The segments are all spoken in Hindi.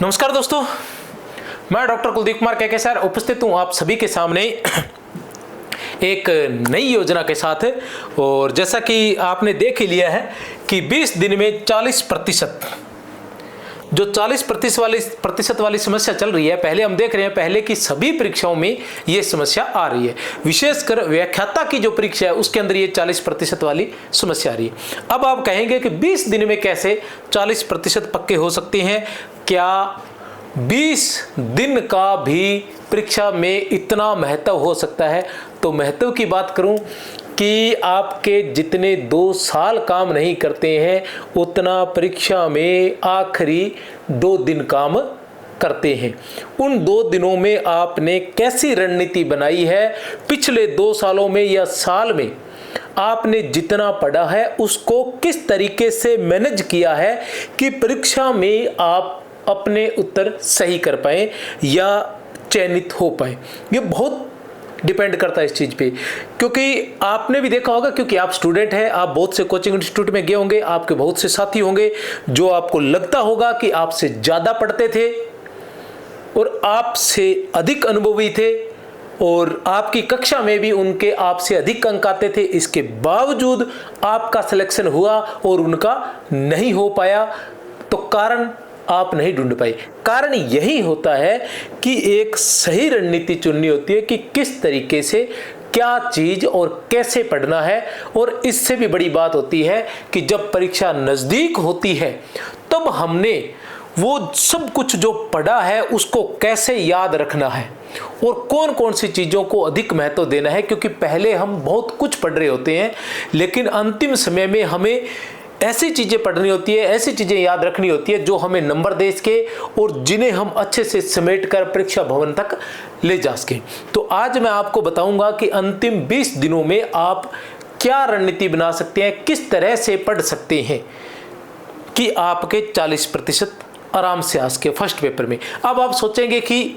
नमस्कार दोस्तों, मैं डॉक्टर कुलदीप कुमार के सर उपस्थित हूँ आप सभी के सामने एक नई योजना के साथ। और जैसा कि आपने देख ही लिया है कि 20 दिन में 40% जो 40% वाली समस्या चल रही है, पहले हम देख रहे हैं पहले की सभी परीक्षाओं में ये समस्या आ रही है। विशेषकर व्याख्याता की जो परीक्षा है उसके अंदर ये 40% वाली समस्या आ रही है। अब आप कहेंगे कि 20 दिन में कैसे 40% पक्के हो सकते हैं? क्या 20 दिन का भी परीक्षा में इतना महत्व हो सकता है? तो महत्व की बात करूं कि आपके जितने 2 साल काम नहीं करते हैं उतना परीक्षा में आखिरी 2 दिन काम करते हैं। उन 2 दिनों में आपने कैसी रणनीति बनाई है? पिछले 2 सालों में या साल में आपने जितना पढ़ा है उसको किस तरीके से मैनेज किया है कि परीक्षा में आप अपने उत्तर सही कर पाए या चयनित हो पाए? ये बहुत डिपेंड करता है इस चीज़ पे, क्योंकि आपने भी देखा होगा, क्योंकि आप स्टूडेंट हैं, आप बहुत से कोचिंग इंस्टीट्यूट में गए होंगे, आपके बहुत से साथी होंगे जो आपको लगता होगा कि आपसे ज़्यादा पढ़ते थे और आपसे अधिक अनुभवी थे और आपकी कक्षा में भी उनके आपसे अधिक अंक आते थे। इसके बावजूद आपका सिलेक्शन हुआ और उनका नहीं हो पाया। तो कारण आप नहीं ढूंढ पाए। कारण यही होता है कि एक सही रणनीति चुननी होती है कि किस तरीके से क्या चीज और कैसे पढ़ना है। और इससे भी बड़ी बात होती है कि जब परीक्षा नजदीक होती है तब हमने वो सब कुछ जो पढ़ा है उसको कैसे याद रखना है और कौन कौन सी चीज़ों को अधिक महत्व देना है। क्योंकि पहले हम बहुत कुछ पढ़ रहे होते हैं लेकिन अंतिम समय में हमें ऐसी चीज़ें पढ़नी होती है, ऐसी चीज़ें याद रखनी होती है जो हमें नंबर दे सके और जिन्हें हम अच्छे से समेट कर परीक्षा भवन तक ले जा सकें। तो आज मैं आपको बताऊंगा कि अंतिम 20 दिनों में आप क्या रणनीति बना सकते हैं, किस तरह से पढ़ सकते हैं कि आपके 40% आराम से आ सके फर्स्ट पेपर में। अब आप सोचेंगे कि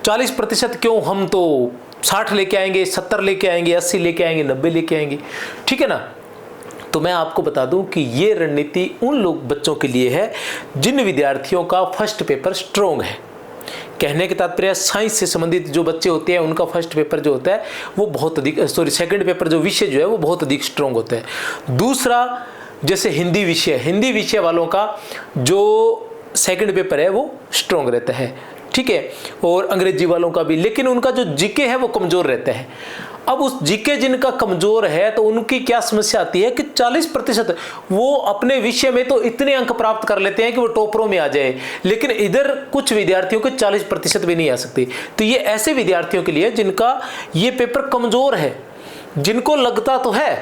40% क्यों, हम तो 60 लेके आएंगे, 70 लेके आएंगे, 80 लेके आएंगे, 90 लेके आएंगे, ठीक है ना। तो मैं आपको बता दूं कि ये रणनीति उन लोग बच्चों के लिए है जिन विद्यार्थियों का फर्स्ट पेपर स्ट्रोंग है। कहने के तात्पर्य साइंस से संबंधित जो बच्चे होते हैं उनका फर्स्ट पेपर जो होता है वो बहुत अधिक, सेकंड पेपर जो विषय जो है वो बहुत अधिक स्ट्रोंग होता है। दूसरा, जैसे हिंदी विषय वालों का जो सेकंड पेपर है वो स्ट्रोंग रहता है, ठीक है, और अंग्रेजी वालों का भी, लेकिन उनका जो जीके है वो कमजोर रहता है। अब उस जीके जिनका कमजोर है तो उनकी क्या समस्या आती है कि 40% वो अपने विषय में तो इतने अंक प्राप्त कर लेते हैं कि वो टॉपरों में आ जाए, लेकिन इधर कुछ विद्यार्थियों के 40% भी नहीं आ सकते। तो ये ऐसे विद्यार्थियों के लिए जिनका ये पेपर कमजोर है, जिनको लगता तो है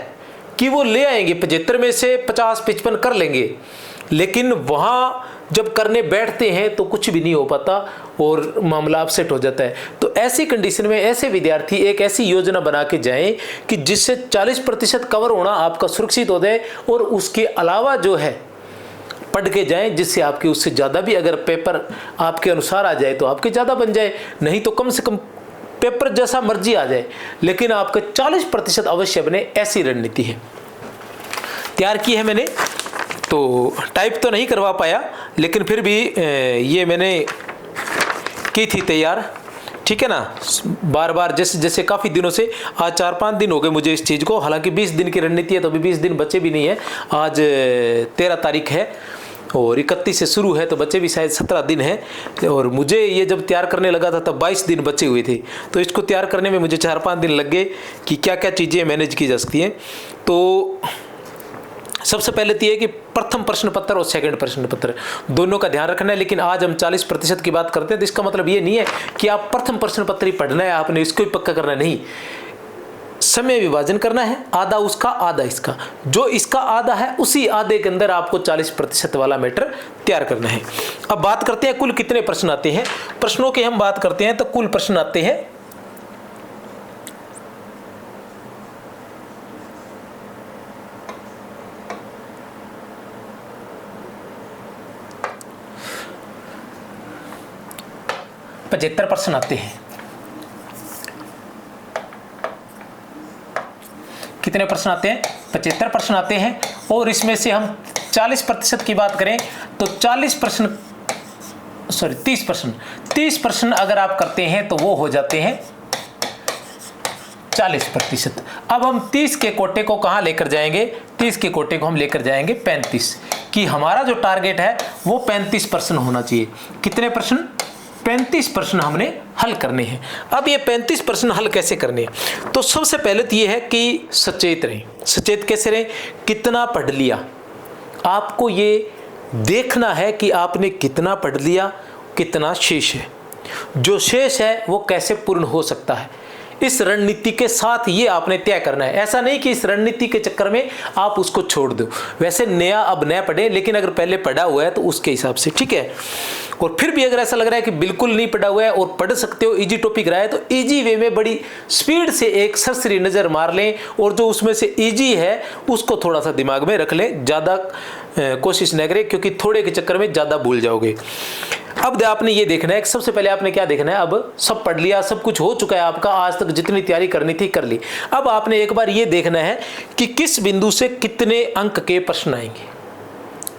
कि वो ले आएंगे 75 में से 50-55 कर लेंगे, लेकिन वहां जब करने बैठते हैं तो कुछ भी नहीं हो पाता और मामला अपसेट हो जाता है। तो ऐसी कंडीशन में ऐसे विद्यार्थी एक ऐसी योजना बना के जाएं कि जिससे 40% कवर होना आपका सुरक्षित हो जाए और उसके अलावा जो है पढ़ के जाएं जिससे आपके उससे ज़्यादा भी अगर पेपर आपके अनुसार आ जाए तो आपके ज़्यादा बन जाए, नहीं तो कम से कम पेपर जैसा मर्जी आ जाए लेकिन आपका 40% अवश्य बने। ऐसी रणनीति है, तैयार की है मैंने। तो टाइप तो नहीं करवा पाया लेकिन फिर भी ये मैंने की थी तैयार, ठीक है ना। बार बार जैसे काफ़ी दिनों से, आज 4-5 दिन हो गए मुझे इस चीज़ को। हालांकि 20 दिन की रणनीति है तो अभी 20 दिन बचे भी नहीं है। आज 13 तारीख है और 31 से शुरू है तो बचे भी शायद 17 दिन है। और मुझे ये जब तैयार करने लगा था तब 22 दिन बचे हुए थे। तो इसको तैयार करने में मुझे 4-5 दिन लग गए कि क्या क्या चीज़ें मैनेज की जा सकती हैं। तो सबसे पहले तो ये कि प्रथम प्रश्न पत्र और सेकंड प्रश्न पत्र दोनों का ध्यान रखना है। लेकिन आज हम 40% की बात करते हैं तो इसका मतलब ये नहीं है कि आप प्रथम प्रश्न पत्र ही पढ़ना है, आपने इसको ही पक्का करना नहीं। समय विभाजन करना है, आधा उसका आधा इसका, जो इसका आधा है उसी आधे के अंदर आपको 40% वाला मैटर तैयार करना है। अब बात करते हैं कुल कितने प्रश्न आते हैं। प्रश्नों की हम बात करते हैं तो कुल प्रश्न आते हैं 75 प्रश्न आते हैं। कितने प्रश्न आते हैं? 75 प्रश्न आते हैं। और इसमें से हम 40% की बात करें तो 40% 30 प्रश्न, 30 प्रश्न अगर आप करते हैं तो वो हो जाते हैं 40%। अब हम 30 के कोटे को कहाँ लेकर जाएंगे? 30 के कोटे को हम लेकर जाएंगे 35, कि हमारा जो टारगेट है वो 35 प्रश्न होना चाहिए। कितने प्रश्न? 35 प्रश्न हमने हल करने हैं। अब ये 35 प्रश्न हल कैसे करने हैं? तो सबसे पहले तो ये है कि सचेत रहें। सचेत कैसे रहें? कितना पढ़ लिया, आपको ये देखना है कि आपने कितना पढ़ लिया, कितना शेष है। जो शेष है वो कैसे पूर्ण हो सकता है, इस रणनीति के साथ ये आपने तय करना है। ऐसा नहीं कि इस रणनीति के चक्कर में आप उसको छोड़ दो। वैसे नया अब नया पढ़े, लेकिन अगर पहले पढ़ा हुआ है तो उसके हिसाब से, ठीक है। और फिर भी अगर ऐसा लग रहा है कि बिल्कुल नहीं पढ़ा हुआ है और पढ़ सकते हो, इजी टॉपिक रहा है, तो इजी वे में बड़ी स्पीड से एक सरसरी नज़र मार लें और जो उसमें से इजी है उसको थोड़ा सा दिमाग में रख लें। ज़्यादा कोशिश न करें, क्योंकि थोड़े के चक्कर में ज़्यादा भूल जाओगे। अब आपने ये देखना है कि सबसे पहले आपने क्या देखना है, अब सब पढ़ लिया, सब कुछ हो चुका है आपका, आज तक जितनी तैयारी करनी थी कर ली। अब आपने एक बार ये देखना है कि किस बिंदु से कितने अंक के प्रश्न आएंगे,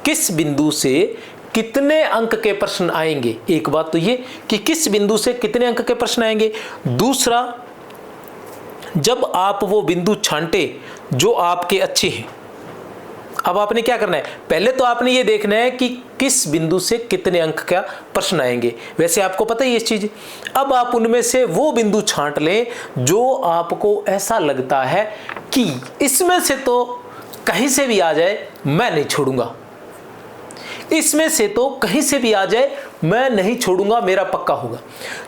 किस बिंदु से कितने अंक के प्रश्न आएंगे। एक बात तो ये कि किस बिंदु से कितने अंक के प्रश्न आएंगे। दूसरा, जब आप वो बिंदु छांटे जो आपके अच्छे हैं, अब आपने क्या करना है, पहले तो आपने ये देखना है कि किस बिंदु से कितने अंक का प्रश्न आएंगे। वैसे आपको पता ही इस चीज। अब आप उनमें से वो बिंदु छांट लें जो आपको ऐसा लगता है कि इसमें से तो कहीं से भी आ जाए मैं नहीं छोड़ूंगा, इसमें से तो कहीं से भी आ जाए मैं नहीं छोड़ूंगा, मेरा पक्का होगा।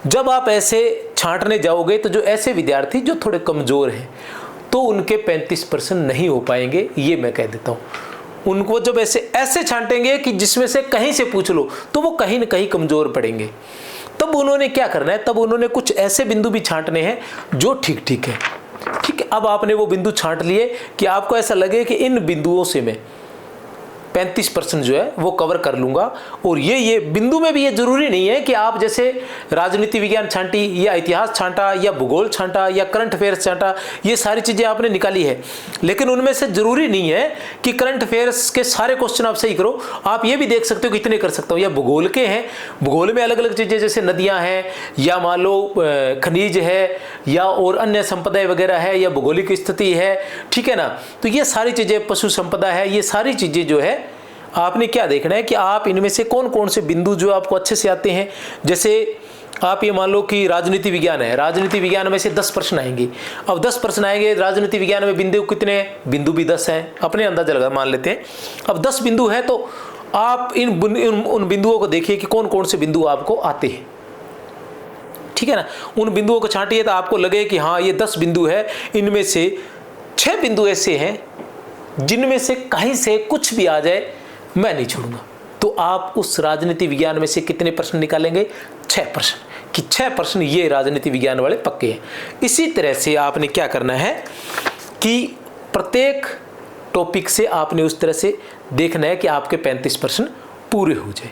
जब आप ऐसे छांटने जाओगे तो जो ऐसे विद्यार्थी जो थोड़े कमजोर हैं तो उनके 35% नहीं हो पाएंगे, ये मैं कह देता हूं। उनको जब ऐसे छांटेंगे कि जिसमें से कहीं से पूछ लो तो वो कहीं ना कहीं कमजोर पड़ेंगे। तब उन्होंने क्या करना है, तब उन्होंने कुछ ऐसे बिंदु भी छांटने हैं जो ठीक ठीक है। ठीक है, अब आपने वो बिंदु छांट लिए कि आपको ऐसा लगे कि इन बिंदुओं से मैं 35% जो है वो कवर कर लूंगा। और ये बिंदु में भी ये जरूरी नहीं है कि आप जैसे राजनीति विज्ञान छांटी या इतिहास छांटा या भूगोल छांटा या करंट अफेयर्स छांटा, ये सारी चीजें आपने निकाली है, लेकिन उनमें से जरूरी नहीं है कि करंट अफेयर्स के सारे क्वेश्चन आप सही करो। आप ये भी देख सकते हो कि इतने कर सकता हूँ। या भूगोल के हैं, भूगोल में अलग अलग चीजें जैसे नदियां हैं या मान लो खनिज है या और अन्य संपदा वगैरह है या भौगोलिक स्थिति है, ठीक है ना। तो ये सारी चीजें, पशु संपदा है, ये सारी चीजें जो है आपने क्या देखना है कि आप इनमें से कौन कौन से बिंदु जो आपको अच्छे से आते हैं। जैसे आप ये मान लो कि राजनीति विज्ञान है, राजनीति विज्ञान में से 10 प्रश्न आएंगे। अब 10 प्रश्न आएंगे, राजनीति विज्ञान में बिंदु कितने हैं, बिंदु भी 10 हैं, अपने अंदाजा लगा मान लेते हैं। अब 10 बिंदु है तो आप उन बिंदुओं को देखिए कि कौन कौन से बिंदु आपको आते हैं, ठीक है ना। उन बिंदुओं को छांटिए तो आपको लगे कि हाँ ये 10 बिंदु है, इनमें से 6 बिंदु ऐसे हैं जिनमें से कहीं से कुछ भी आ जाए मैं नहीं छोड़ूंगा। तो आप उस राजनीति विज्ञान में से कितने प्रश्न निकालेंगे, 6 प्रश्न, कि 6 प्रश्न ये राजनीति विज्ञान वाले पक्के हैं। इसी तरह से आपने क्या करना है कि प्रत्येक टॉपिक से आपने उस तरह से देखना है कि आपके 35 प्रश्न पूरे हो जाए।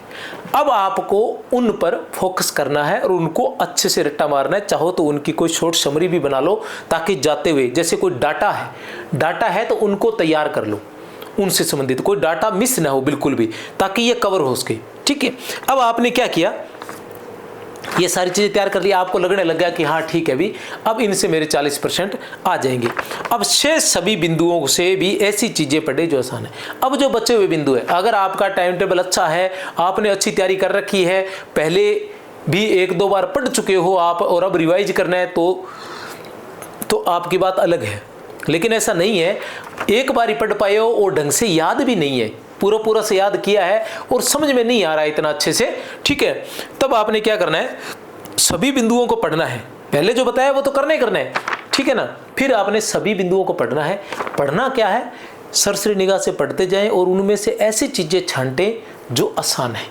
अब आपको उन पर फोकस करना है और उनको अच्छे से रट्टा मारना है। चाहो तो उनकी कोई शॉर्ट समरी भी बना लो, ताकि जाते हुए जैसे कोई डाटा है तो उनको तैयार कर लो, उनसे संबंधित कोई डाटा मिस ना हो बिल्कुल भी, ताकि ये कवर हो सके, ठीक है। अब आपने क्या किया, ये सारी चीजें तैयार कर ली, आपको लगने लग गया कि हाँ ठीक है भी, अब इनसे मेरे 40% आ जाएंगे। अब शेष सभी बिंदुओं से भी ऐसी चीजें पढ़े जो आसान है। अब जो बचे हुए बिंदु है, अगर आपका टाइम टेबल अच्छा है, आपने अच्छी तैयारी कर रखी है, पहले भी 1-2 बार पढ़ चुके हो आप और अब रिवाइज करना है तो आपकी बात अलग है। लेकिन ऐसा नहीं है, एक बार ही पढ़ पाए हो और ढंग से याद भी नहीं है, पूरा से याद किया है और समझ में नहीं आ रहा है इतना अच्छे से, ठीक है। तब आपने क्या करना है, सभी बिंदुओं को पढ़ना है। पहले जो बताया वो तो करना है, ठीक है ना। फिर आपने सभी बिंदुओं को पढ़ना है। पढ़ना क्या है, सरसरी निगाह से पढ़ते जाएं और उनमें से ऐसी चीजें छांटें जो आसान है।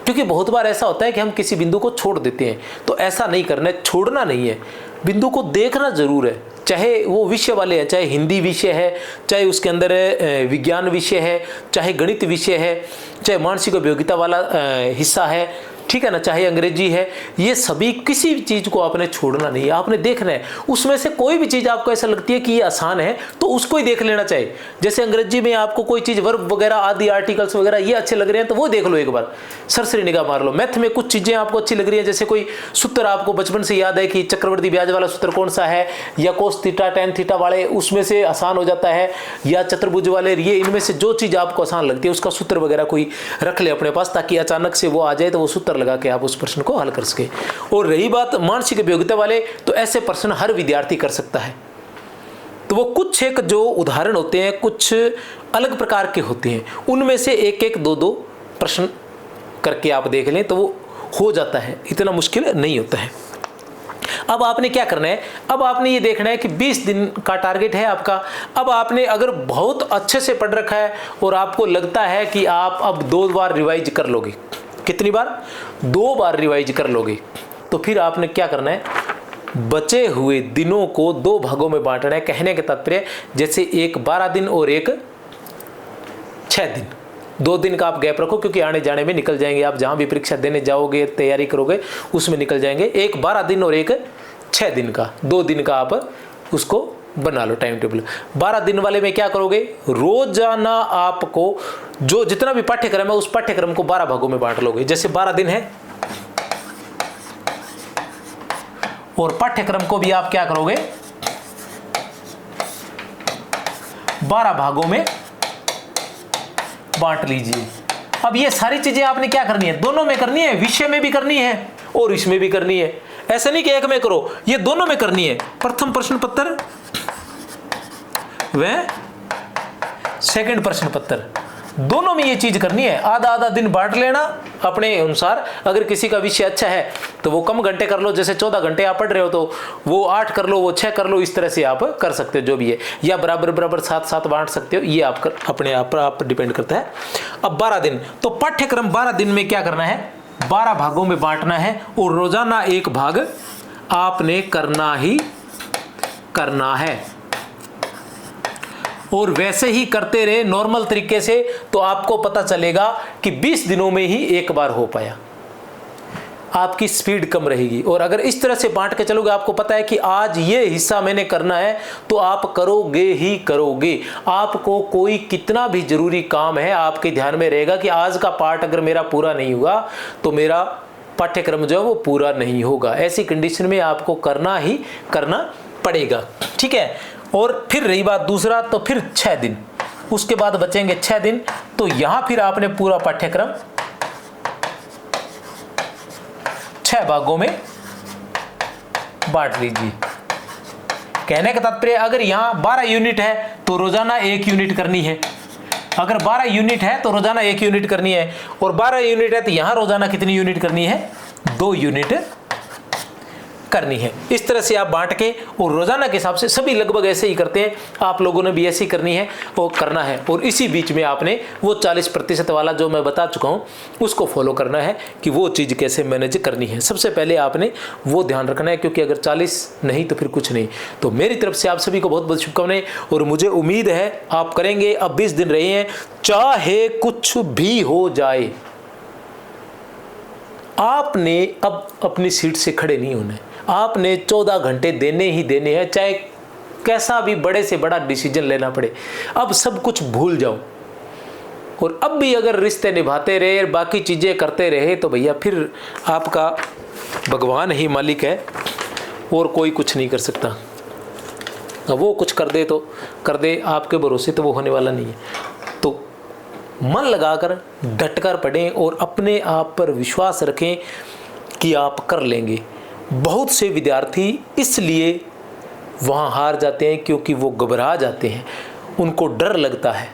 क्योंकि बहुत बार ऐसा होता है कि हम किसी बिंदु को छोड़ देते हैं, तो ऐसा नहीं करना है, छोड़ना नहीं है, बिंदु को देखना जरूर है। चाहे वो विषय वाले हैं, चाहे हिंदी विषय है, चाहे उसके अंदर विज्ञान विषय है, चाहे गणित विषय है, चाहे मानसिक उपयोगिता वाला हिस्सा है, ठीक है ना, चाहे अंग्रेजी है, ये सभी किसी भी चीज़ को आपने छोड़ना नहीं है, आपने देखना है। उसमें से कोई भी चीज़ आपको ऐसा लगती है कि ये आसान है तो उसको ही देख लेना चाहिए। जैसे अंग्रेजी में आपको कोई चीज़ वर्ब वगैरह आदि आर्टिकल्स वगैरह ये अच्छे लग रहे हैं तो वो देख लो एक बार, सरसरी निगाह मार लो। मैथ में कुछ चीज़ें आपको अच्छी लग रही है, जैसे कोई सूत्र आपको बचपन से याद है कि चक्रवर्ती ब्याज वाला सूत्र कौन सा है, या कोस थीटा टेन थीटा वाले उसमें से आसान हो जाता है, या चतुर्भुज वाले, ये इनमें से जो चीज़ आपको आसान लगती है उसका सूत्र वगैरह कोई रख ले अपने पास, ताकि अचानक से वो आ जाए तो वो सूत्र लगा के आप उस प्रश्न को हल कर सके। और रही बात मानसिक योग्यता वाले, तो ऐसे प्रश्न हर विद्यार्थी कर सकता है। तो वो कुछ एक जो उदाहरण होते हैं कुछ अलग प्रकार के होते हैं, उनमें से एक एक दो दो प्रश्न करके आप देख लें तो वो हो जाता है, इतना मुश्किल नहीं होता है। अब आपने क्या करना है, अब आपने ये देखना है कि 20 दिन का टारगेट है आपका। अब आपने अगर बहुत अच्छे से पढ़ रखा है और आपको लगता है कि आप अब 2 बार रिवाइज कर लोगे, कितनी बार, 2 बार रिवाइज कर लोगे, तो फिर आपने क्या करना है, बचे हुए दिनों को 2 भागों में बांटना है। कहने का तात्पर्य जैसे एक 12 दिन और एक 6 दिन, 2 दिन का आप गैप रखो क्योंकि आने जाने में निकल जाएंगे, आप जहाँ भी परीक्षा देने जाओगे तैयारी करोगे उसमें निकल जाएंगे। एक 12 दिन और एक 6 दिन का, 2 दिन का आप उसको बना लो टाइम टेबल। 12 दिन वाले में क्या करोगे, रोजाना आपको जो जितना भी पाठ्यक्रम है उस पाठ्यक्रम को 12 भागों में बांट लोगे। जैसे 12 दिन है और पाठ्यक्रम को भी आप क्या करोगे, 12 भागों में बांट लीजिए। अब ये सारी चीजें आपने क्या करनी है, दोनों में करनी है, विषय में भी करनी है और इसमें भी करनी है। ऐसा नहीं कि एक में करो, ये दोनों में करनी है। प्रथम प्रश्न पत्र व सेकंड प्रश्न पत्र, दोनों में ये चीज करनी है। आधा आधा दिन बांट लेना अपने अनुसार। अगर किसी का विषय अच्छा है तो वो कम घंटे कर लो, जैसे 14 घंटे आप पढ़ रहे हो तो वो 8 कर लो, वो 6 कर लो, इस तरह से आप कर सकते हो जो भी है, या बराबर बराबर 7-7 बांट सकते हो, ये आप अपने आप डिपेंड करता है। अब 12 दिन, तो पाठ्यक्रम 12 दिन में क्या करना है, 12 भागों में बांटना है और रोजाना एक भाग आपने करना ही करना है। और वैसे ही करते रहे नॉर्मल तरीके से, तो आपको पता चलेगा कि 20 दिनों में ही एक बार हो पाया। आपकी स्पीड कम रहेगी। और अगर इस तरह से बांट के चलोगे, आपको पता है कि आज ये हिस्सा मैंने करना है, तो आप करोगे ही करोगे। आपको कोई कितना भी जरूरी काम है, आपके ध्यान में रहेगा कि आज का पार्ट अगर मेरा पूरा नहीं हुआ तो मेरा पाठ्यक्रम जो है वो पूरा नहीं होगा। ऐसी कंडीशन में आपको करना ही करना पड़ेगा, ठीक है। और फिर रही बात दूसरा, तो फिर 6 दिन, उसके बाद बचेंगे 6 दिन, तो यहां फिर आपने पूरा पाठ्यक्रम 6 भागों में बांट लीजिए। कहने का तात्पर्य अगर यहां 12 यूनिट है तो रोजाना 1 यूनिट करनी है। अगर 12 यूनिट है तो रोजाना 1 यूनिट करनी है, और 12 यूनिट है तो यहां रोजाना कितनी यूनिट करनी है, 2 यूनिट करनी है। इस तरह से आप बांट के और रोजाना के हिसाब से, सभी लगभग ऐसे ही करते हैं, आप लोगों ने भी ऐसी करनी है और करना है। और इसी बीच में आपने वो 40% वाला जो मैं बता चुका हूं उसको फॉलो करना है कि वो चीज़ कैसे मैनेज करनी है। सबसे पहले आपने वो ध्यान रखना है, क्योंकि अगर 40 नहीं तो फिर कुछ नहीं। तो मेरी तरफ से आप सभी को बहुत बहुत शुभकामनाएं, और मुझे उम्मीद है आप करेंगे। अब 20 दिन रहे हैं, चाहे कुछ भी हो जाए, आपने अब अपनी सीट से खड़े नहीं होना है। आपने 14 घंटे देने ही देने हैं, चाहे कैसा भी बड़े से बड़ा डिसीजन लेना पड़े। अब सब कुछ भूल जाओ, और अब भी अगर रिश्ते निभाते रहे, बाकी चीज़ें करते रहे, तो भैया फिर आपका भगवान ही मालिक है और कोई कुछ नहीं कर सकता। वो कुछ कर दे तो कर दे, आपके भरोसे तो वो होने वाला नहीं है। तो मन लगाकर डटकर पढ़ें और अपने आप पर विश्वास रखें कि आप कर लेंगे। बहुत से विद्यार्थी इसलिए वहाँ हार जाते हैं क्योंकि वो घबरा जाते हैं, उनको डर लगता है।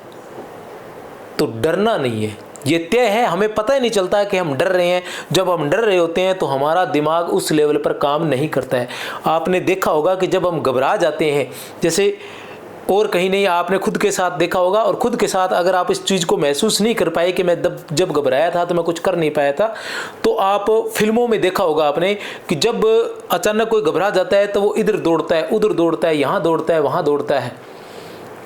तो डरना नहीं है, ये तय है, हमें पता ही नहीं चलता कि हम डर रहे हैं। जब हम डर रहे होते हैं तो हमारा दिमाग उस लेवल पर काम नहीं करता है। आपने देखा होगा कि जब हम घबरा जाते हैं, जैसे और कहीं नहीं, आपने खुद के साथ देखा होगा, और खुद के साथ अगर आप इस चीज़ को महसूस नहीं कर पाए कि मैं जब घबराया था तो मैं कुछ कर नहीं पाया था, तो आप फिल्मों में देखा होगा आपने कि जब अचानक कोई घबरा जाता है तो वो इधर दौड़ता है, उधर दौड़ता है, यहाँ दौड़ता है, वहाँ दौड़ता है,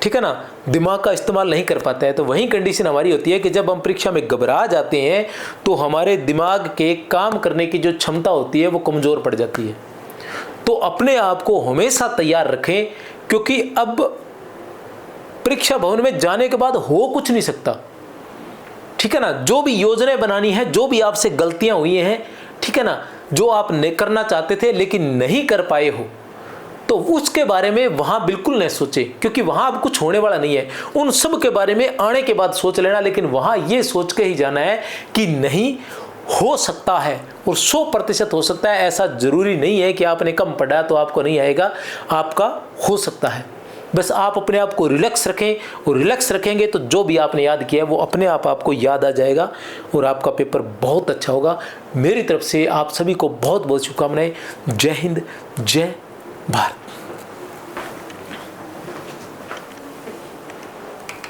ठीक है ना, दिमाग का इस्तेमाल नहीं कर पाता है। तो वही कंडीशन हमारी होती है कि जब हम परीक्षा में घबरा जाते हैं तो हमारे दिमाग के काम करने की जो क्षमता होती है वो कमज़ोर पड़ जाती है। तो अपने आप को हमेशा तैयार रखें, क्योंकि अब परीक्षा भवन में जाने के बाद हो कुछ नहीं सकता। ठीक है ना, जो भी योजनाएं बनानी है, जो भी आपसे गलतियां हुई हैं, ठीक है ना, जो आप करना चाहते थे लेकिन नहीं कर पाए हो, तो उसके बारे में वहां बिल्कुल नहीं सोचे, क्योंकि वहां अब कुछ होने वाला नहीं है। उन सब के बारे में आने के बाद सोच लेना, लेकिन वहां ये सोच के ही जाना है कि नहीं हो सकता है, और 100% हो सकता है। ऐसा जरूरी नहीं है कि आपने कम पढ़ा तो आपको नहीं आएगा, आपका हो सकता है। बस आप अपने आप को रिलैक्स रखें, और रिलैक्स रखेंगे तो जो भी आपने याद किया है वो अपने आप आपको याद आ जाएगा, और आपका पेपर बहुत अच्छा होगा। मेरी तरफ से आप सभी को बहुत बहुत शुभकामनाएं। जय हिंद, जय भारत।